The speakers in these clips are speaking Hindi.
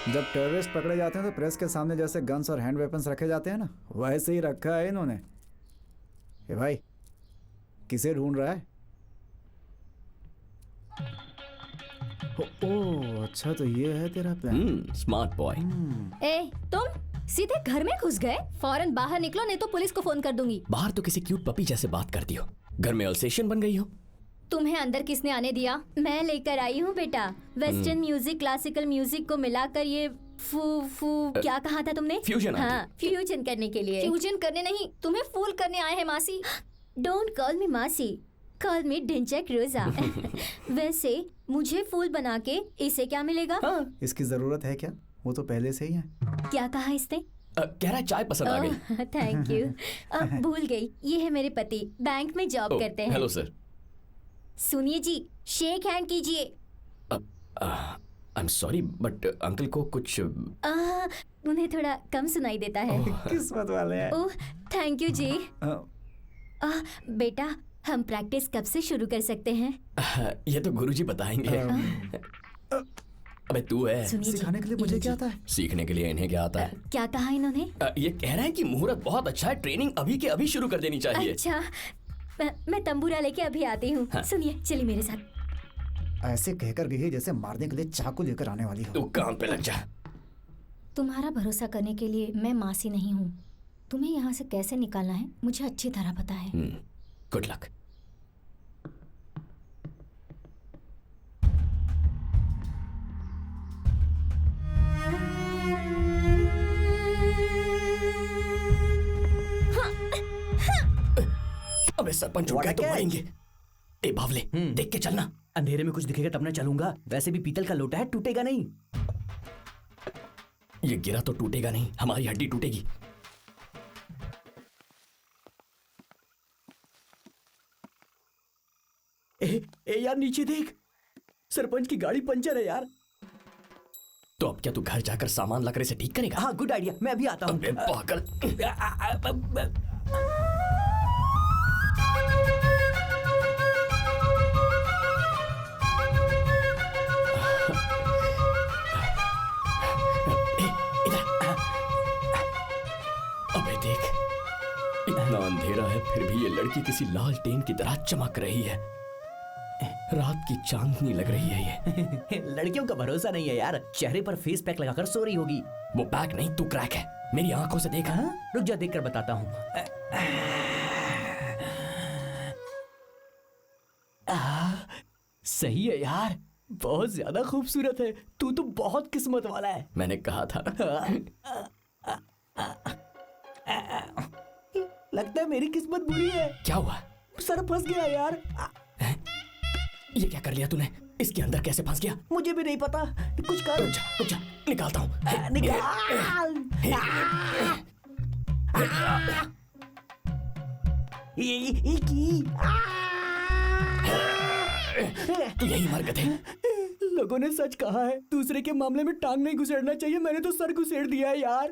जब टेररिस्ट पकड़े जाते हैं तो प्रेस के सामने जैसे गन्स और हैंड वेपन्स रखे जाते हैं ना, वैसे ही रखा है इन्होंने। ए भाई, किसे ढूंढ रहा है? ओह अच्छा, तो ये है तेरा प्लान। Smart boy. ए, तुम सीधे घर में घुस गए? फौरन बाहर निकलो, नहीं तो पुलिस को फोन कर दूंगी। बाहर तो किसी क्यूट पपी जैसे बात करती हो, घर में अल्सेशियन बन गई हो। तुम्हें अंदर किसने आने दिया? मैं लेकर आई हूँ बेटा। वेस्टर्न म्यूजिक क्लासिकल म्यूजिक को मिलाकर ये क्या कहा था तुमने? फ्यूजन। हाँ, फ्यूजन करने के लिए। फ्यूजन करने नहीं, तुम्हें फूल करने आए हैं मासी। डोंट कॉल मी मासी, कॉल मी डिंचक रोजा। वैसे मुझे फूल बना के इसे क्या मिलेगा? इसकी जरूरत है क्या? वो तो पहले से ही है। क्या कहा इसने? कह रहा है चाय पसंद आ गई। Thank you. भूल गई, ये है मेरे पति, बैंक में जॉब करते हैं। Hello sir. सुनिए जी, शेक हैंड कीजिए। I am sorry but uncle को कुछ उन्हें थोड़ा कम सुनाई देता है। किस्मत वाले हैं। ओह थैंक यू जी। बेटा, हम प्रैक्टिस कब से शुरू कर सकते हैं? ये तो गुरुजी बताएंगे। अबे तू है। सिखाने के लिए मुझे क्या आता है? सीखने के लिए इन्हें क्या आता है? क्या कहा इन्होंने? ये कह रहे हैं कि मुहूर्त बहुत अच्छा है, ट्रेनिंग अभी के अभी शुरू कर देनी चाहिए। अच्छा, मैं तंबूरा लेके अभी आती हूँ। हाँ। सुनिए, चलिए मेरे साथ। ऐसे कहकर गई है जैसे मारने के लिए चाकू लेकर आने वाली हो। तू काम पे लग जा। तुम्हारा भरोसा करने के लिए मैं मासी नहीं हूँ। तुम्हें यहाँ से कैसे निकालना है मुझे अच्छी तरह पता है। Good luck. अबे सरपंच उठ गए तो मारेंगे। ए बावले, देख के चलना। अंधेरे में कुछ दिखेगा तब ना चलूंगा। वैसे भी पीतल का लोटा है, टूटेगा नहीं। ये गिरा तो टूटेगा नहीं, हमारी हड्डी टूटेगी। ए यार नीचे देख, सरपंच की गाड़ी पंचर है यार। तो अब क्या तू घर जाकर सामान लकड़े से ठीक करेगा? हाँ गुड आइडिया, मैं अभी आता हूँ। अबे पागल। अबे देख, इतना अंधेरा है फिर भी ये लड़की किसी लालटेन की तरह चमक रही है। रात की चांदनी लग रही है ये। लड़कियों का भरोसा नहीं है यार, चेहरे पर फेस पैक लगाकर सो रही होगी। वो पैक नहीं, तू क्रैक है, मेरी आंखों से देखा। रुक जा, देखकर बताता हूँ। सही है यार, बहुत ज्यादा खूबसूरत है। तू तो बहुत किस्मत वाला है। मैंने कहा था। लगता है मेरी किस्मत बुरी है। क्या हुआ? सर फंस गया यार। ये क्या कर लिया तूने? इसके अंदर कैसे फंस गया? मुझे भी नहीं पता, कुछ कर। रुक जा, निकालता हूँ। निकाल। तू यही मर गए। लोगों ने सच कहा है, दूसरे के मामले में टांग नहीं घुसेड़ना चाहिए। मैंने तो सर घुसेड़ दिया है यार।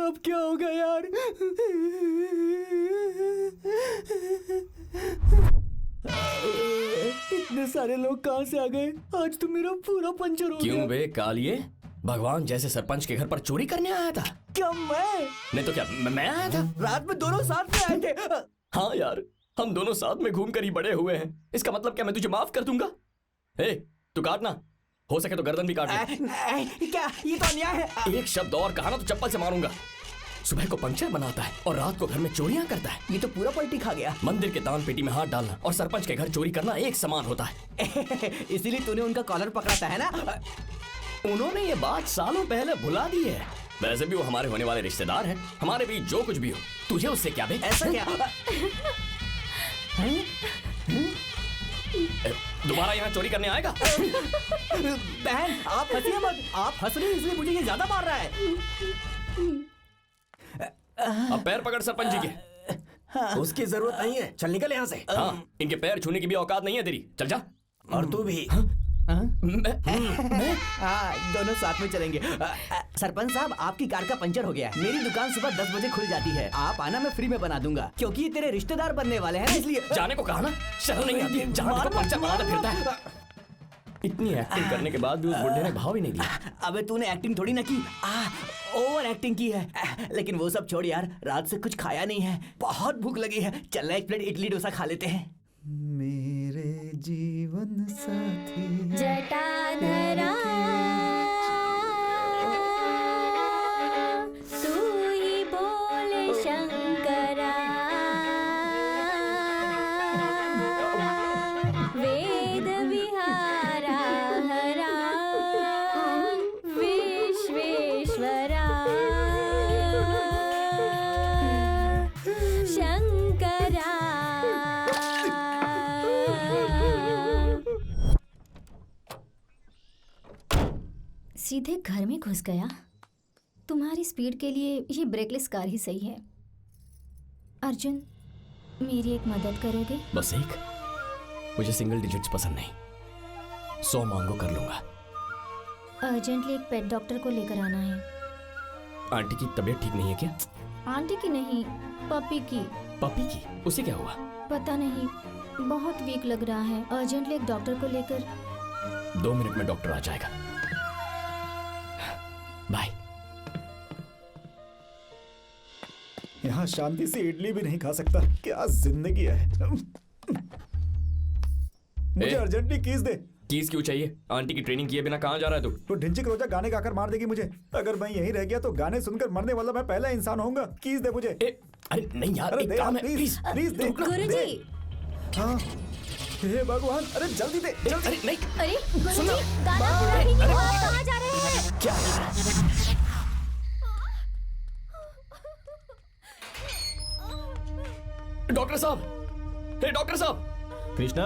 अब क्या होगा यार? इतने सारे लोग कहाँ से आ गए? आज तो मेरा पूरा पंचर हो गया। क्यों बे कालिए, भगवान जैसे सरपंच के घर पर चोरी करने आया था? क्या मैं? नहीं तो क्या मैं आया था? रात में दोनों साथ में आए थे। हाँ यार, हम दोनों साथ में घूमकर ही बड़े हुए हैं। इसका मतलब क्या मैं तुझे माफ कर दूंगा? तू काटना, हो सके तो गर्दन भी काट ले। क्या ये तो अन्याय है। एक शब्द और कहा ना तो चप्पल से मारूंगा। सुबह को पंचर बनाता है और रात को घर में चोरियां करता है। ये तो पूरा पलटी खा गया। मंदिर के दान पेटी में हाथ डालना और सरपंच के घर चोरी करना एक समान होता है। इसीलिए तूने उनका कॉलर पकड़ाता है ना? उन्होंने ये बात सालों पहले भुला दी है। वैसे भी वो हमारे होने वाले रिश्तेदार हैं। हमारे बीच जो कुछ भी हो, तुझे उससे क्या बे? ऐसा क्या? दोबारा यहाँ चोरी करने आएगा? बहन आप हंसिए मत। आप हंस रही हैं इसलिए मुझे ये ज्यादा मार रहा है। अब पैर पकड़ सरपंच जी के। उसकी जरूरत नहीं है, चल निकल यहाँ से। हाँ, इनके पैर छूने की भी औकात नहीं है तेरी। चल जा। और तू भी। हाँ, दोनों साथ में चलेंगे। सरपंच साहब, आपकी कार का पंचर हो गया है। मेरी दुकान सुबह 10 बजे खुल जाती है। आप आना, मैं फ्री में बना दूंगा, क्योंकि ये तेरे रिश्तेदार बनने वाले हैं, इसलिए। जाने को कहा ना, शर्म नहीं आती? जहाँ देखो पंचर बनाते फिरता है। इतनी एक्टिंग करने के बाद भी उस बुढ़े ने भाव ही नहीं दिया। अबे तूने एक्टिंग थोड़ी ना की, ओवर एक्टिंग की है। लेकिन वो सब छोड़ यार, रात से कुछ खाया नहीं है, बहुत भूख लगी है। चल ना एक प्लेट इडली डोसा खा लेते हैं। मेरे जीवन साथी जटाधरा तू ही बोले शंकरा, वेद विहारा हरा विश्वेश्वरा शंकरा। सीधे घर में घुस गया। तुम्हारी स्पीड के लिए ये ब्रेकलेस कार ही सही है। अर्जुन, मेरी एक मदद करोगे? बस एक? मुझे सिंगल डिजिट्स पसंद नहीं, 100 मांगो कर लूंगा। अर्जेंटली एक पेट डॉक्टर को लेकर आना है। आंटी की तबीयत ठीक नहीं है क्या? आंटी की नहीं, पपी की। पपी की? उसे क्या हुआ? पता नहीं, बहुत वीक लग रहा है। अर्जेंटली एक डॉक्टर को लेकर। 2 मिनट में डॉक्टर आ जाएगा। बाय। यहाँ शांति से इडली भी नहीं खा सकता। क्या जिंदगी है। मुझे अर्जेंटली कीज दे। कीज क्यों चाहिए? आंटी की ट्रेनिंग किए बिना कहाँ जा रहा है तू? तो ढिंचिक रोजा गाने गाकर मार देगी मुझे। अगर मैं यहीं रह गया तो गाने सुनकर मरने वाला मैं पहला इंसान होऊंगा। कीज दे मुझे। अरे नहीं यार, अरे एक दे काम यार, है, प्लीज प्लीज दे। गुरुजी। हाँ, हे भगवान, अरे जल्दी दे जल्दी। अरे नहीं, अरे गुरुजी, गाना पूरा ही नहीं हुआ, आप कहाँ जा रहे हैं? क्या? डॉक्टर साहब, हे डॉक्टर साहब। कृष्णा,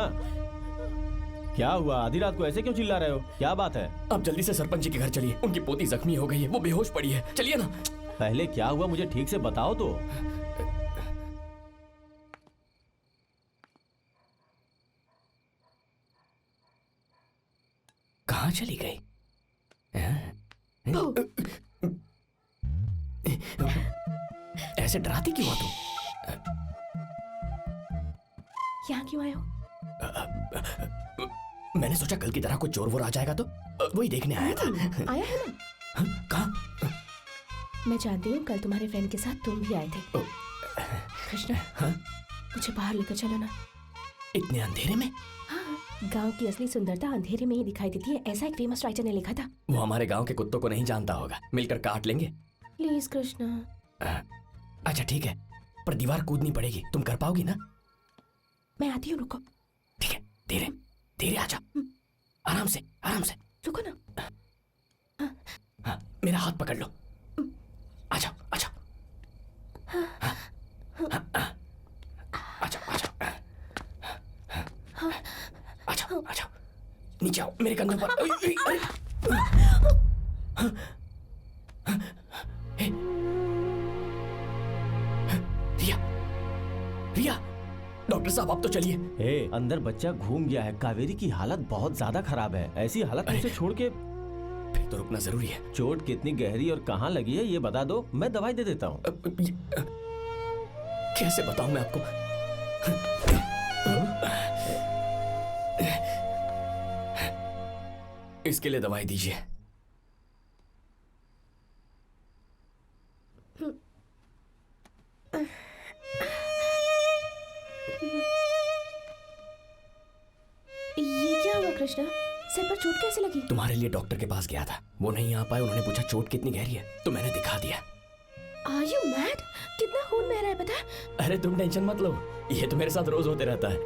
क्या हुआ? आधी रात को ऐसे क्यों चिल्ला रहे हो? क्या बात है? आप जल्दी से सरपंच जी के घर चलिए। उनकी पोती जख्मी हो गई है, वो बेहोश पड़ी है। चलिए ना। पहले क्या हुआ मुझे ठीक से बताओ तो। कहाँ चली गई? ऐसे डराती क्यों हो तुम? यहाँ क्यों आए हो? मैंने सोचा कल की तरह कोई चोर वोर आ जाएगा तो वही देखने आया था। आया है ना? कहाँ? मैं जानती हूँ कल तुम्हारे फ्रेंड के साथ तुम भी आए थे। कृष्णा, मुझे बाहर लेकर चलो ना। इतने अंधेरे में? हाँ, गांव की असली सुंदरता अंधेरे में ही दिखाई देती है, ऐसा एक फेमस राइटर ने लिखा था। वो हमारे गांव के कुत्तों को नहीं जानता होगा, मिलकर काट लेंगे। प्लीज कृष्णा। अच्छा ठीक है, पर दीवार कूदनी पड़ेगी। तुम कर पाओगी ना? मैं आती हूँ, रुको। ठीक है, धीरे धीरे आजा। आराम से आराम से। रुको ना। हाँ, मेरा हाथ पकड़ लो। आ जाओ आ जाओ। आ जाओ आ जाओ। आ जाओ आ जाओ। नीचे आओ मेरे कंधों पर। अरे हे, रिया रिया, डॉक्टर साहब आप तो चलिए। ए, अंदर बच्चा घूम गया है। कावेरी की हालत बहुत ज्यादा खराब है। ऐसी हालत में उसे छोड़ के फिर तो रुकना जरूरी है। चोट कितनी गहरी और कहाँ लगी है ये बता दो, मैं दवाई दे देता हूँ। कैसे बताऊं मैं आपको? इसके लिए दवाई दीजिए। ये क्या हुआ कृष्णा? सिर पर चोट कैसे लगी? तुम्हारे लिए डॉक्टर के पास गया था, वो नहीं आ पाए। उन्होंने पूछा चोट कितनी गहरी है, तो मैंने दिखा दिया। Are you mad? कितना खून बह रहा है पता है? अरे तुम टेंशन मत लो, ये तो मेरे साथ रोज होते रहता है।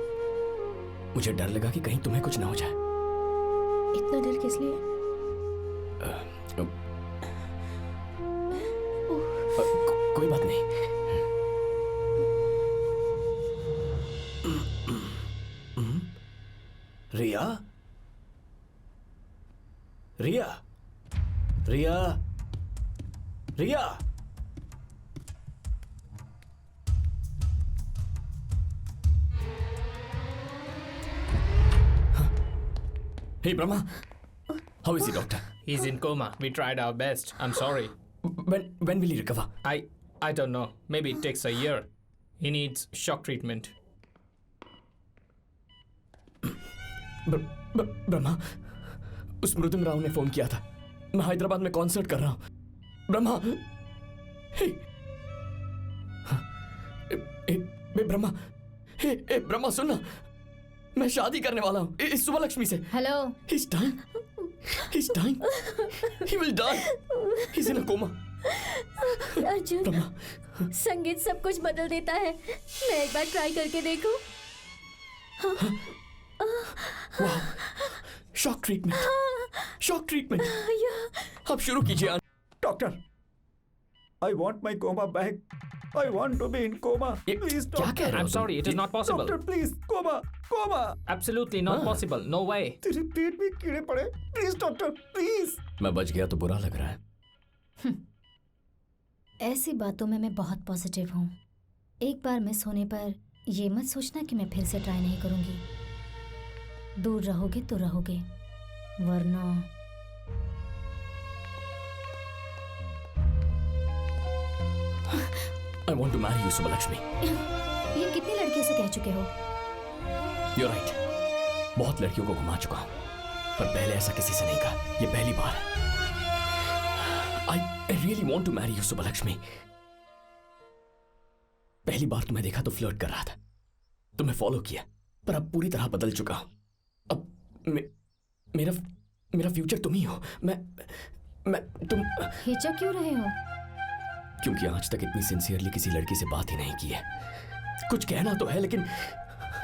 मुझे डर लगा कि कहीं तुम्हें कुछ ना हो जाए। इतना डर किस लिए? कोई बात नहीं। रिया रिया रिया रिया, हे Brahma, how is he, doctor? He's in coma. We tried our best. I'm sorry. When will he recover? I don't know. Maybe it takes a year. He needs shock treatment. Brahma, उस मृदुम राव ने फोन किया था। मैं हैदराबाद में कॉन्सर्ट कर रहा हूं। ब्रह्मा, हे, ब्रह्मा, हे ब्रह्मा सुनना, मैं शादी करने वाला हूँ इस सुबलक्ष्मी से। Hello. He's dying. He's dying. He will die. He's in a coma. Arjun, संगीत सब कुछ बदल देता है। मैं एक बार ट्राई करके देखूं? Wow. Shock treatment, shock treatment. अब शुरू कीजिए। Doctor, I want my coma back. I want to be in coma. Please, क्या कह रहे हो? I'm sorry, it is not possible. Doctor, please, coma, coma. Absolutely not possible. No way. तेरे पेट में कीड़े पड़े। Please, doctor, please. मैं बच गया तो बुरा लग रहा है। ऐसी बातों में मैं बहुत पॉजिटिव हूँ। एक बार मिस होने पर ये मत सोचना कि मैं फिर से ट्राई नहीं करूँगी। दूर रहोगे तो रहोगे, वरना I want to marry you, Subbulakshmi. ये कितनी लड़कियों से कह चुके हो? You're right. बहुत लड़कियों को घुमा चुका हूं, पर पहले ऐसा किसी से नहीं कहा। ये पहली बार है। I really want to marry you, Subbulakshmi. पहली बार तुम्हें देखा तो फ्लर्ट कर रहा था, तुम्हें फॉलो किया, पर अब पूरी तरह बदल चुका हूं। अब मेरा फ्यूचर तुम ही हो। तुम हिचक क्यों रहे हो? क्योंकि आज तक इतनी सिंसियरली किसी लड़की से बात ही नहीं की है। कुछ कहना तो है लेकिन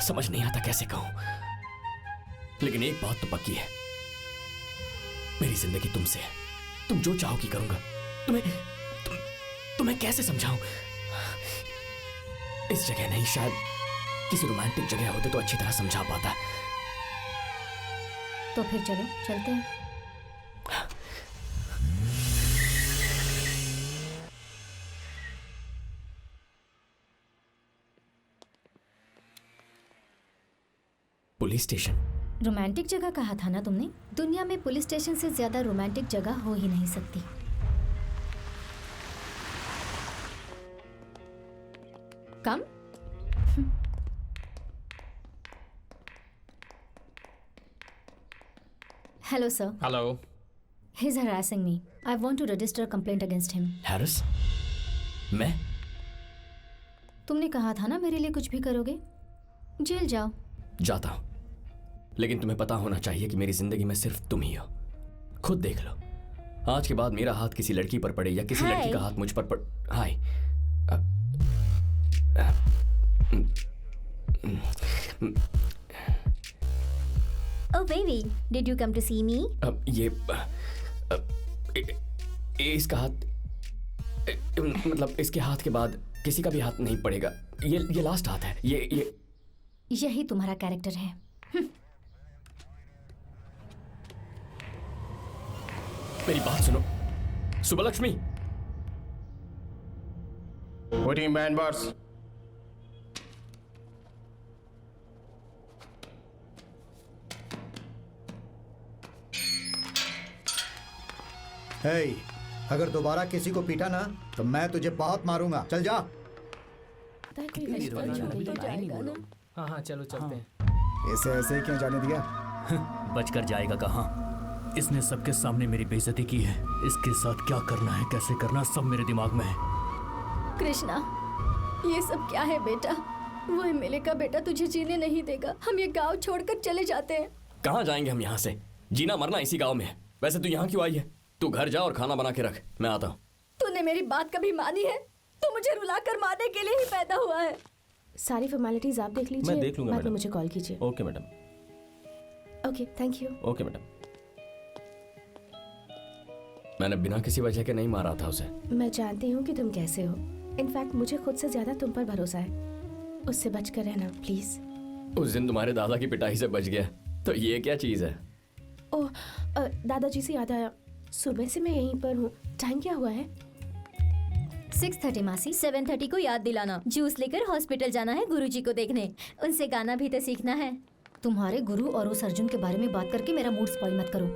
समझ नहीं आता कैसे कहूं। लेकिन एक बात तो पक्की है, मेरी जिंदगी तुमसे है। तुम जो चाहोगी करूंगा। तुम्हें कैसे समझाऊं? इस जगह नहीं, शायद किसी रोमांटिक जगह होते तो अच्छी तरह समझा पाता। तो फिर चलो, चलते हैं। Police station. रोमांटिक जगह कहा था ना तुमने? दुनिया में पुलिस स्टेशन से ज्यादा रोमांटिक जगह हो ही नहीं सकती। Come. Hello sir. Hello. He's harassing me. I want to register a complaint against him. Harris? मैं? तुमने कहा था ना मेरे लिए कुछ भी करोगे। जेल जाओ। जाता हूं, लेकिन तुम्हें पता होना चाहिए कि मेरी जिंदगी में सिर्फ तुम ही हो। खुद देख लो, आज के बाद मेरा हाथ किसी लड़की पर पड़े या किसी लड़की का हाथ मुझ पर पड़। हाय। Oh baby, did you come to see me? अब ये इसका हाथ, मतलब इसके हाथ के बाद किसी का भी हाथ नहीं पड़ेगा। ये लास्ट हाथ है। ये यही तुम्हारा कैरेक्टर है। मेरी बात सुनो Subbulakshmi. Putting man bars. Hey, अगर दोबारा किसी को पीटा ना तो मैं तुझे बहुत मारूंगा। चल जा। हाँ चलो चलते हैं। इसे ऐसे ही क्यों जाने दिया? बचकर जाएगा कहाँ? इसने सबके सामने मेरी बेइज्जती की है। इसके साथ क्या करना है, कैसे करना, सब मेरे दिमाग में है। कृष्णा, ये सब क्या है बेटा? वो एमएलए का बेटा तुझे जीने नहीं देगा। हम ये गांव छोड़कर चले जाते हैं। कहाँ जाएंगे हम यहाँ से? जीना मरना इसी गांव में है। वैसे तू यहाँ क्यों आई है? तू घर जा और खाना बना के रख, मैं आता हूँ। तूने मेरी बात कभी मानी है? तू मुझे रुलाकर मारने के लिए ही पैदा हुआ है। सारी फॉर्मेलिटीज आप देख लीजिए। मैं देख लूंगा बाद में मैडम। मुझे कॉल कीजिए। Okay madam. Okay, thank you. Okay madam. मैंने बिना किसी वजह के नहीं मारा था उसे। मैं जानती हूँ कि तुम कैसे हो। इनफैक्ट मुझे खुद से ज्यादा तुम पर भरोसा है। उससे बचकर रहना प्लीज। उस दिन तुम्हारे दादा की पिटाई से बच गया, तो ये क्या चीज है? ओह, दादाजी से याद आया, सुबह से मैं यहीं पर हूँ। टाइम क्या हुआ है? 6:30 मासी। 7:30 को याद दिलाना। जूस लेकर हॉस्पिटल जाना है गुरुजी को देखने। उनसे गाना भी तो सीखना है। तुम्हारे गुरु और उस अर्जुन के बारे में बात करके मेरा मूड स्पॉइल मत करो।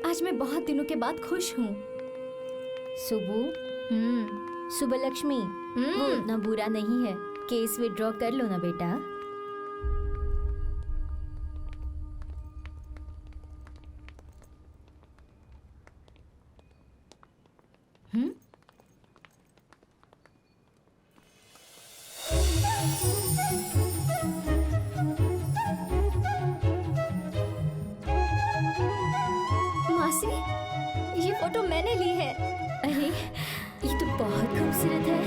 आज मैं बहुत दिनों के बाद खुश हूँ। सुबलक्ष्मी, वो उतना बुरा नहीं है। केस विड्रॉ कर लो ना बेटा। मासी, ये फोटो मैंने ली है। अरे ये तो बहुत खूबसूरत है।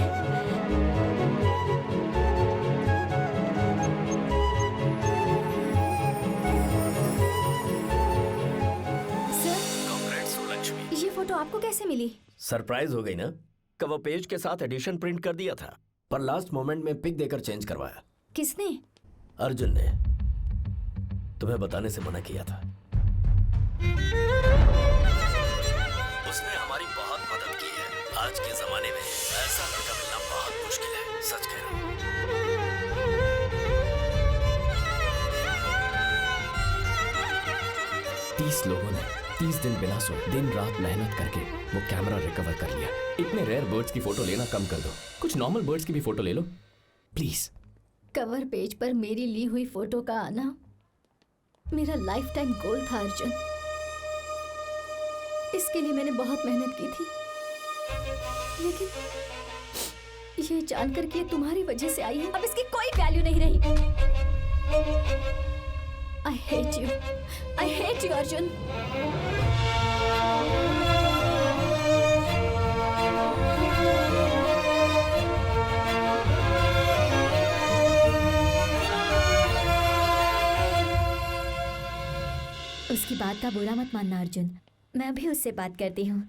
सर, ये फोटो आपको कैसे मिली? सरप्राइज हो गई ना? कवर पेज के साथ एडिशन प्रिंट कर दिया था, पर लास्ट मोमेंट में पिक देकर चेंज करवाया। किसने? अर्जुन ने। तुम्हें बताने से मना किया था। उसने हमारी बहुत मदद की है। आज के जमाने में ऐसा लड़का मिलना बहुत मुश्किल है, सच कह रहा हूं। 30 लोगों ने 30 दिन बिना सोए दिन रात मेहनत करके वो कैमरा रिकवर कर लिया। इतने रेयर बर्ड्स की फोटो लेना कम कर दो, कुछ नॉर्मल बर्ड्स की भी फोटो ले लो प्लीज। कवर पेज पर मेरी ली हुई फोटो का आना मेरा लाइफ टाइम गोल था अर्जुन। इसके लिए मैंने बहुत मेहनत की थी, लेकिन ये जानकर कि ये तुम्हारी वजह से आई है, अब इसकी कोई वैल्यू नहीं रही। I hate you Arjun. उसकी बात का बुरा मत मानना अर्जुन, मैं भी उससे बात करती हूँ।